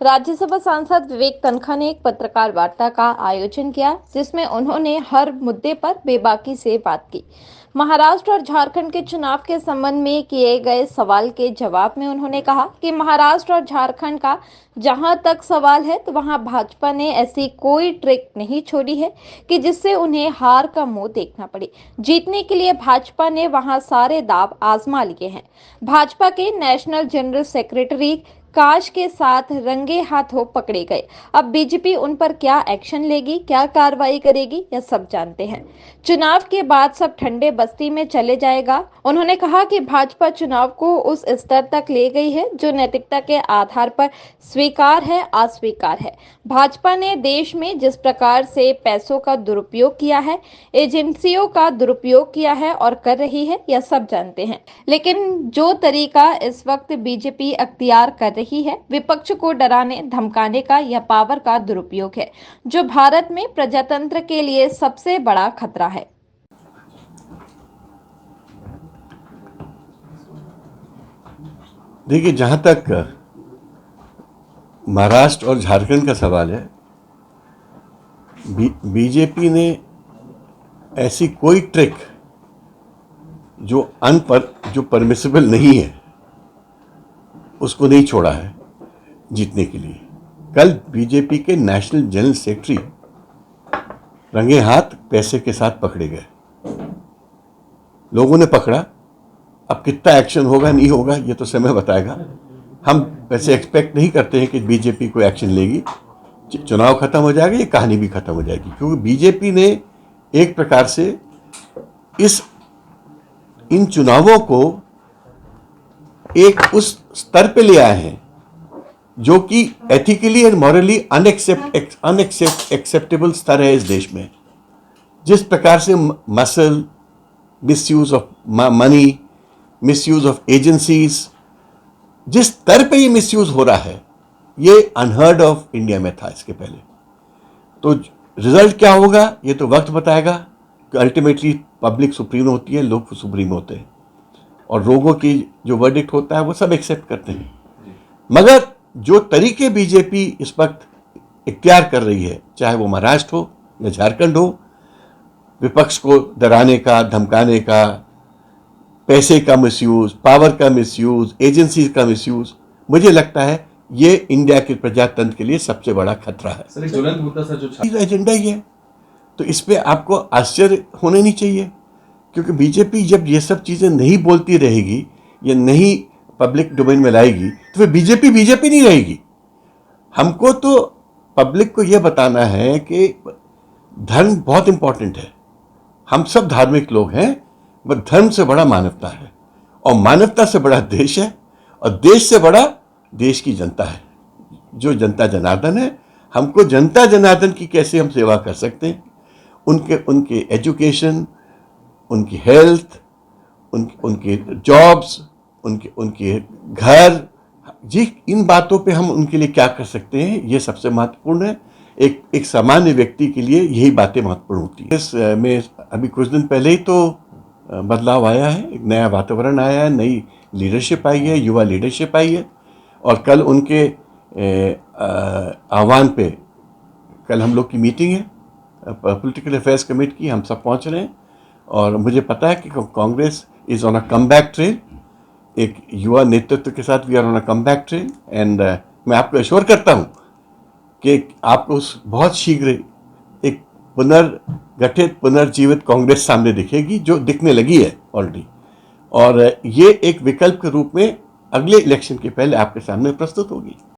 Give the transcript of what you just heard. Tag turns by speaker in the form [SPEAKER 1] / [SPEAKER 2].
[SPEAKER 1] राज्यसभा सांसद विवेक तन्खा ने एक पत्रकार वार्ता का आयोजन किया, जिसमें उन्होंने हर मुद्दे पर बेबाकी से बात की। महाराष्ट्र और झारखंड के चुनाव के संबंध में किए गए सवाल के जवाब में उन्होंने कहा कि महाराष्ट्र और झारखंड का जहां तक सवाल है, तो वहां भाजपा ने ऐसी कोई ट्रिक नहीं छोड़ी है कि जिससे उन्हें हार का मुंह देखना पड़े। जीतने के लिए भाजपा ने वहां सारे दांव आजमा लिए हैं। भाजपा के नेशनल जनरल सेक्रेटरी काश के साथ रंगे हाथों पकड़े गए। अब बीजेपी उन पर क्या एक्शन लेगी, क्या कार्रवाई करेगी, यह सब जानते हैं। चुनाव के बाद सब ठंडे बस्ती में चले जाएगा। उन्होंने कहा कि भाजपा चुनाव को उस स्तर तक ले गई है जो नैतिकता के आधार पर स्वीकार है, अस्वीकार है। भाजपा ने देश में जिस प्रकार से पैसों का दुरुपयोग किया है, एजेंसियों का दुरुपयोग किया है और कर रही है, यह सब जानते हैं। लेकिन जो तरीका इस वक्त बीजेपी अख्तियार कर रही है, विपक्ष को डराने धमकाने का, यह पावर का दुरुपयोग है, जो भारत में प्रजातंत्र के लिए सबसे बड़ा खतरा है।
[SPEAKER 2] देखिए, जहां तक महाराष्ट्र और झारखंड का सवाल है, बीजेपी ने ऐसी कोई ट्रिक जो परमिसिबल नहीं है उसको नहीं छोड़ा है जीतने के लिए। कल बीजेपी के नेशनल जनरल सेक्रेटरी रंगे हाथ पैसे के साथ पकड़े गए। लोगों ने पकड़ा, अब कितना एक्शन होगा नहीं होगा ये तो समय बताएगा। हम वैसे एक्सपेक्ट नहीं करते हैं कि बीजेपी कोई एक्शन लेगी। चुनाव खत्म हो जाएगा, ये कहानी भी खत्म हो जाएगी, क्योंकि बीजेपी ने एक प्रकार से इन चुनावों को एक उस स्तर पे ले आए हैं जो कि एथिकली एंड मॉरली अनएक्सेप्टेबल स्तर है इस देश में। जिस प्रकार से muscle, misuse of money, misuse of agencies, जिस स्तर पे ये मिसयूज हो रहा है, ये अनहर्ड ऑफ इंडिया में था इसके पहले। तो रिजल्ट क्या होगा ये तो वक्त बताएगा कि अल्टीमेटली पब्लिक सुप्रीम होती है, लोग सुप्रीम होते हैं, और लोगों की जो वर्डिक्ट होता है वो सब एक्सेप्ट करते हैं। मगर जो तरीके बीजेपी इस वक्त इख्तियार कर रही है, चाहे वो महाराष्ट्र हो या झारखंड हो, विपक्ष को डराने का, धमकाने का, पैसे का मिसयूज, पावर का मिसयूज, एजेंसी का मिसयूज, मुझे लगता है ये इंडिया के प्रजातंत्र के लिए सबसे बड़ा खतरा है।
[SPEAKER 3] सर, एक ज्वलंत मुद्दा सर जो
[SPEAKER 2] एजेंडा ही है, तो इस पे आपको आश्चर्य होने नहीं चाहिए, क्योंकि बीजेपी जब ये सब चीजें नहीं बोलती रहेगी या नहीं पब्लिक डोमेन में लाएगी तो फिर बीजेपी नहीं रहेगी। हमको तो पब्लिक को यह बताना है कि धर्म बहुत इंपॉर्टेंट है, हम सब धार्मिक लोग हैं, पर धर्म से बड़ा मानवता है, और मानवता से बड़ा देश है, और देश से बड़ा देश की जनता है, जो जनता जनार्दन है। हमको जनता जनार्दन की कैसे हम सेवा कर सकते हैं, उनके एजुकेशन, उनकी हेल्थ, उनके जॉब्स, उनके घर, जी, इन बातों पे हम उनके लिए क्या कर सकते हैं, ये सबसे महत्वपूर्ण है। एक सामान्य व्यक्ति के लिए यही बातें महत्वपूर्ण होती हैं। इसमें अभी कुछ दिन पहले ही तो बदलाव आया है, एक नया वातावरण आया है, नई लीडरशिप आई है, युवा लीडरशिप आई है, और कल उनके आह्वान पे कल हम लोग की मीटिंग है, पॉलिटिकल अफेयर्स कमेटी की, हम सब पहुंच रहे हैं। और मुझे पता है कि Congress is on a comeback train, एक युवा नेतृत्व के साथ we are on a comeback train, and मैं आपको एश्योर करता हूं कि आपको बहुत शीघ्र एक पुनर्गठित, पुनर्जीवित कांग्रेस सामने दिखेगी, जो दिखने लगी है ऑलरेडी, और ये एक विकल्प के रूप में अगले इलेक्शन के पहले आपके सामने प्रस्तुत होगी।